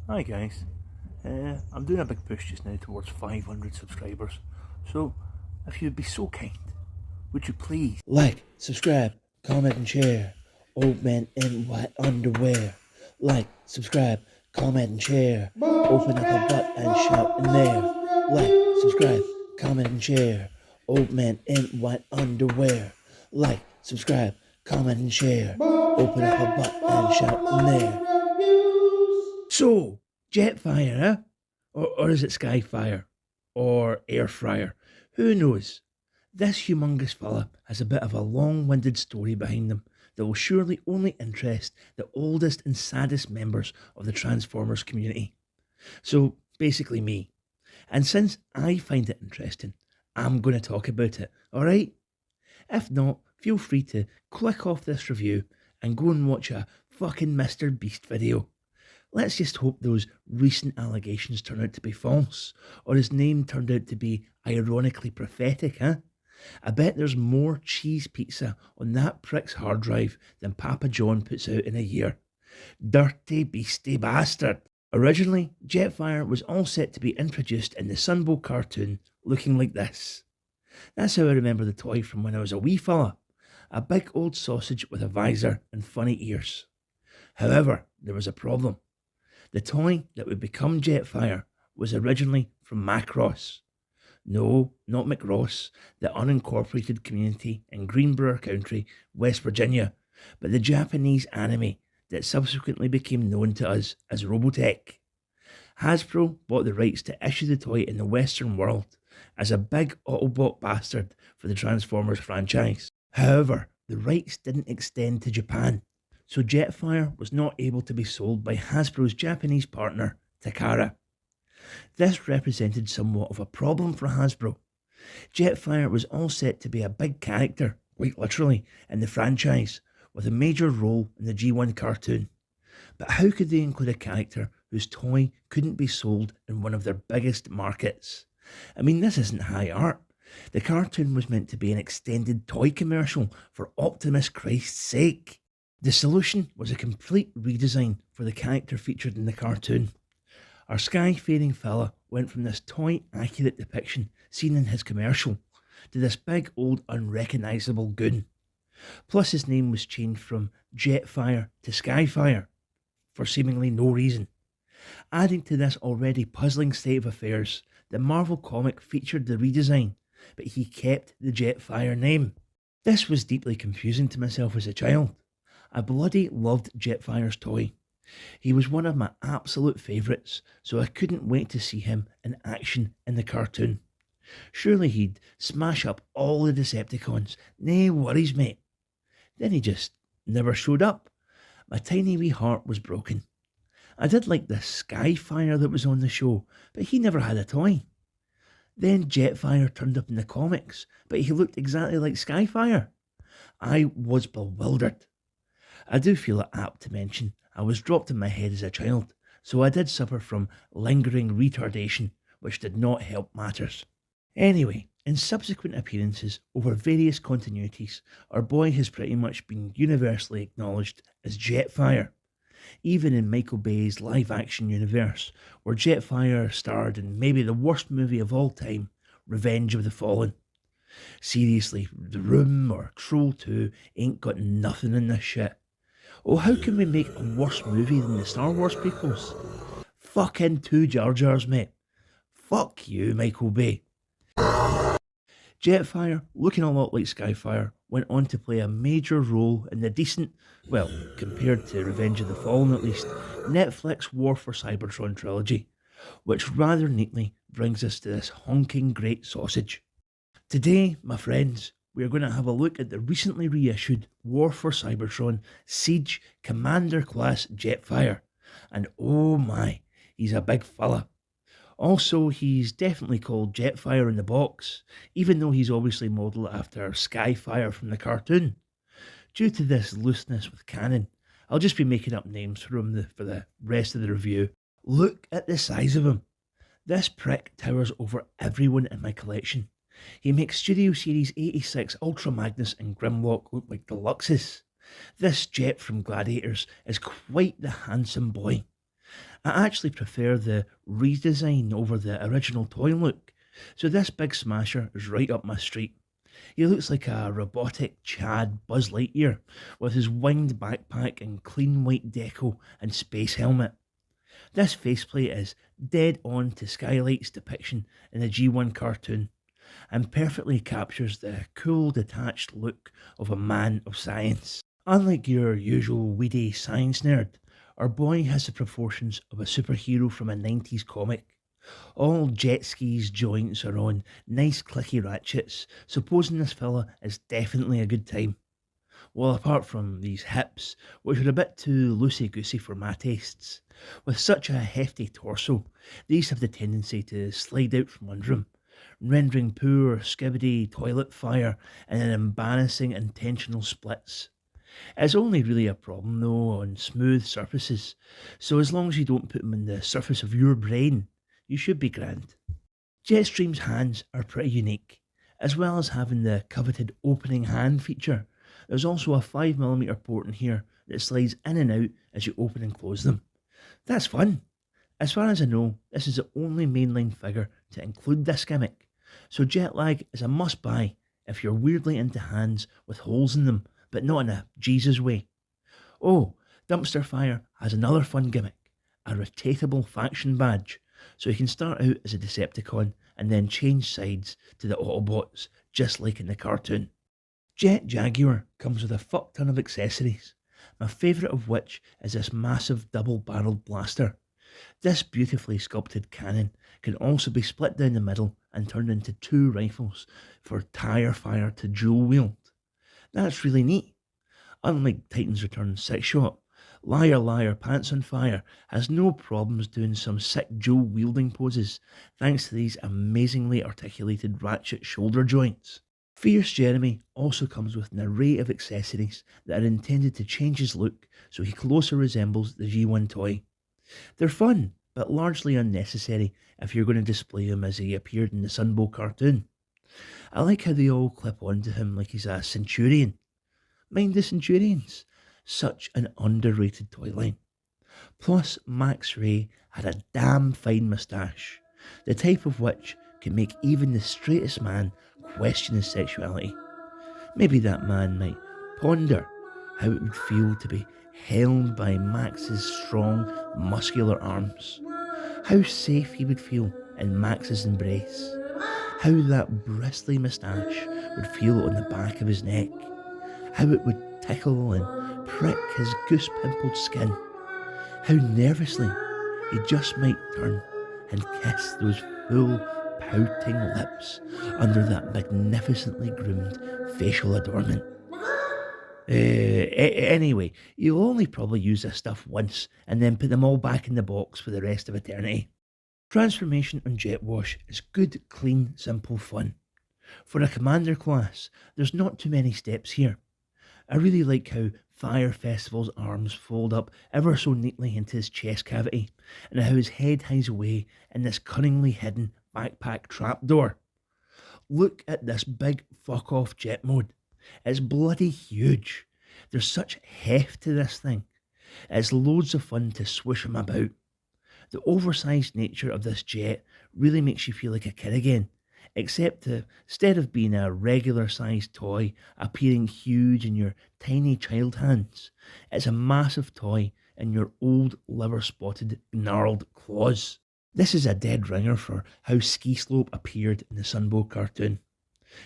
Hi guys, I'm doing a big push just now towards 500 subscribers, so if you'd be so kind, would you please Like, subscribe, comment, and share. Old men in white underwear. Like, subscribe, comment, and share. Open up a butt and shout in there. Like, subscribe, comment, and share. Old men in white underwear. Like, subscribe, comment, and share. Open up a butt and shout in there. So, Jetfire, huh? Or is it Skyfire? Or Air Fryer? Who knows? This humongous fella has a bit of a long winded story behind him that will surely only interest the oldest and saddest members of the Transformers community. So, basically, me. And since I find it interesting, I'm going to talk about it, alright? If not, feel free to click off this review and go and watch a fucking Mr. Beast video. Let's just hope those recent allegations turn out to be false, or his name turned out to be ironically prophetic, huh? I bet there's more cheese pizza on that prick's hard drive than Papa John puts out in a year. Dirty beastie bastard. Originally, Jetfire was all set to be introduced in the Sunbow cartoon looking like this. That's how I remember the toy from when I was a wee fella. A big old sausage with a visor and funny ears. However, there was a problem. The toy that would become Jetfire was originally from Macross. No, not McRoss, the unincorporated community in Greenbrier County, West Virginia, but the Japanese anime that subsequently became known to us as Robotech. Hasbro bought the rights to issue the toy in the Western world as a big Autobot bastard for the Transformers franchise. However, the rights didn't extend to Japan, so Jetfire was not able to be sold by Hasbro's Japanese partner, Takara. This represented somewhat of a problem for Hasbro. Jetfire was all set to be a big character, quite literally, in the franchise, with a major role in the G1 cartoon. But how could they include a character whose toy couldn't be sold in one of their biggest markets? I mean, this isn't high art. The cartoon was meant to be an extended toy commercial for Optimus Christ's sake. The solution was a complete redesign for the character featured in the cartoon. Our sky-faring fella went from this toy-accurate depiction seen in his commercial to this big old unrecognisable goon. Plus his name was changed from Jetfire to Skyfire for seemingly no reason. Adding to this already puzzling state of affairs, the Marvel comic featured the redesign, but he kept the Jetfire name. This was deeply confusing to myself as a child. I bloody loved Jetfire's toy. He was one of my absolute favourites, so I couldn't wait to see him in action in the cartoon. Surely he'd smash up all the Decepticons, nae worries mate. Then he just never showed up. My tiny wee heart was broken. I did like the Skyfire that was on the show, but he never had a toy. Then Jetfire turned up in the comics, but he looked exactly like Skyfire. I was bewildered. I do feel it apt to mention I was dropped in my head as a child, so I did suffer from lingering retardation, which did not help matters. Anyway, in subsequent appearances over various continuities, our boy has pretty much been universally acknowledged as Jetfire. Even in Michael Bay's live-action universe, where Jetfire starred in maybe the worst movie of all time, Revenge of the Fallen. Seriously, The Room or Troll 2 ain't got nothing in this shit. Oh, how can we make a worse movie than the Star Wars prequels? Fucking 2 Jar Jars, mate. Fuck you, Michael Bay. Jetfire, looking a lot like Skyfire, went on to play a major role in the decent, well, compared to Revenge of the Fallen at least, Netflix War for Cybertron trilogy, which rather neatly brings us to this honking great sausage. Today, my friends, we are going to have a look at the recently reissued War for Cybertron Siege Commander Class Jetfire. And oh my, he's a big fella. Also, he's definitely called Jetfire in the box, even though he's obviously modelled after Skyfire from the cartoon. Due to this looseness with canon, I'll just be making up names for him for the rest of the review. Look at the size of him. This prick towers over everyone in my collection. He makes Studio Series 86 Ultra Magnus and Grimlock look like deluxes. This jet from Gladiators is quite the handsome boy. I actually prefer the redesign over the original toy look, so this big smasher is right up my street. He looks like a robotic Chad Buzz Lightyear with his winged backpack and clean white deco and space helmet. This faceplate is dead on to Skylight's depiction in the G1 cartoon and perfectly captures the cool, detached look of a man of science. Unlike your usual weedy science nerd, our boy has the proportions of a superhero from a 90s comic. All jet skis joints are on nice clicky ratchets, supposing this fella is definitely a good time. Well, apart from these hips, which are a bit too loosey-goosey for my tastes. With such a hefty torso, these have the tendency to slide out from under him, rendering poor skibbity toilet fire in an embarrassing intentional splits. It's only really a problem though on smooth surfaces, so as long as you don't put them on the surface of your brain, you should be grand. Jetstream's hands are pretty unique, as well as having the coveted opening hand feature. There's also a 5mm port in here that slides in and out as you open and close them. That's fun. As far as I know, this is the only mainline figure to include this gimmick, so Jetlag is a must-buy if you're weirdly into hands with holes in them, but not in a Jesus way. Oh, Dumpster Fire has another fun gimmick, a rotatable faction badge, so you can start out as a Decepticon and then change sides to the Autobots, just like in the cartoon. Jet Jaguar comes with a fuck ton of accessories, my favourite of which is this massive double-barreled blaster. This beautifully sculpted cannon can also be split down the middle and turned into 2 rifles for tire fire to dual wield. That's really neat. Unlike Titan's Return 6-shot, Liar Liar Pants on Fire has no problems doing some sick dual wielding poses thanks to these amazingly articulated ratchet shoulder joints. Fierce Jeremy also comes with an array of accessories that are intended to change his look so he closer resembles the G1 toy. They're fun, but largely unnecessary if you're going to display him as he appeared in the Sunbow cartoon. I like how they all clip onto him like he's a Centurion. Mind the Centurions, such an underrated toy line. Plus, Max Ray had a damn fine moustache, the type of which can make even the straightest man question his sexuality. Maybe that man might ponder how it would feel to be held by Max's strong, muscular arms. How safe he would feel in Max's embrace. How that bristly moustache would feel on the back of his neck. How it would tickle and prick his goose-pimpled skin. How nervously he just might turn and kiss those full, pouting lips under that magnificently groomed facial adornment. Anyway, you'll only probably use this stuff once and then put them all back in the box for the rest of eternity. Transformation on Jet Wash is good, clean, simple fun. For a commander class, there's not too many steps here. I really like how Fire Festival's arms fold up ever so neatly into his chest cavity, and how his head hides away in this cunningly hidden backpack trapdoor. Look at this big fuck-off jet mode. It's bloody huge. There's such heft to this thing. It's loads of fun to swoosh him about. The oversized nature of this jet really makes you feel like a kid again, except instead of being a regular sized toy appearing huge in your tiny child hands, it's a massive toy in your old liver spotted gnarled claws. This is a dead ringer for how Ski Slope appeared in the Sunbow cartoon.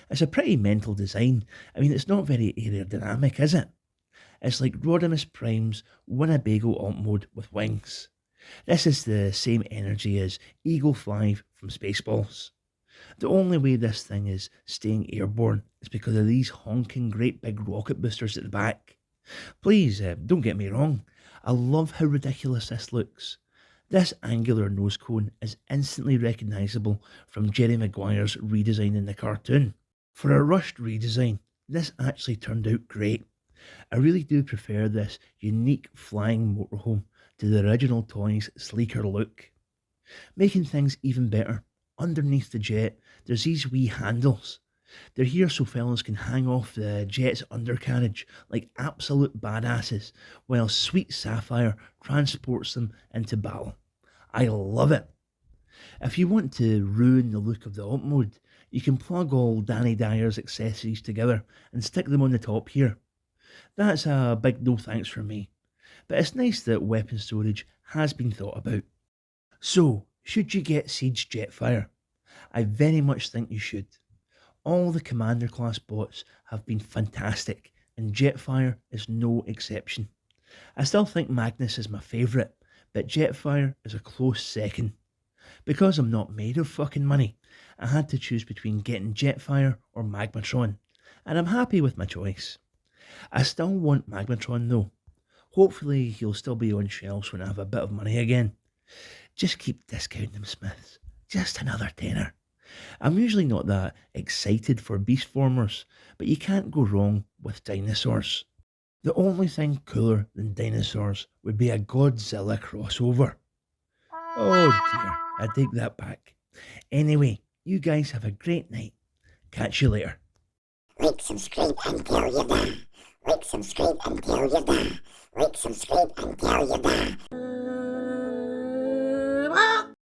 It's a pretty mental design. I mean, it's not very aerodynamic, is it? It's like Rodimus Prime's Winnebago alt mode with wings. This is the same energy as Eagle 5 from Spaceballs. The only way this thing is staying airborne is because of these honking great big rocket boosters at the back. Please, don't get me wrong, I love how ridiculous this looks. This angular nose cone is instantly recognisable from Jerry Maguire's redesign in the cartoon. For a rushed redesign, this actually turned out great. I really do prefer this unique flying motorhome to the original toy's sleeker look. Making things even better, underneath the jet, there's these wee handles. They're here so fellas can hang off the jet's undercarriage like absolute badasses, while Sweet Sapphire transports them into battle. I love it. If you want to ruin the look of the alt mode, you can plug all Danny Dyer's accessories together and stick them on the top here. That's a big no thanks from me, but it's nice that weapon storage has been thought about. So, should you get Siege Jetfire? I very much think you should. All the Commander class bots have been fantastic, and Jetfire is no exception. I still think Magnus is my favourite, but Jetfire is a close second. Because I'm not made of fucking money, I had to choose between getting Jetfire or Magmatron, and I'm happy with my choice. I still want Magmatron though. Hopefully he'll still be on shelves when I have a bit of money again. Just keep discounting them, Smiths. Just another tenner. I'm usually not that excited for Beastformers, but you can't go wrong with dinosaurs. The only thing cooler than dinosaurs would be a Godzilla crossover. Oh dear, I take that back. Anyway, you guys have a great night. Catch you later. Like, subscribe, and tell you that. Like, subscribe, and tell you that. Like, subscribe, and tell you that.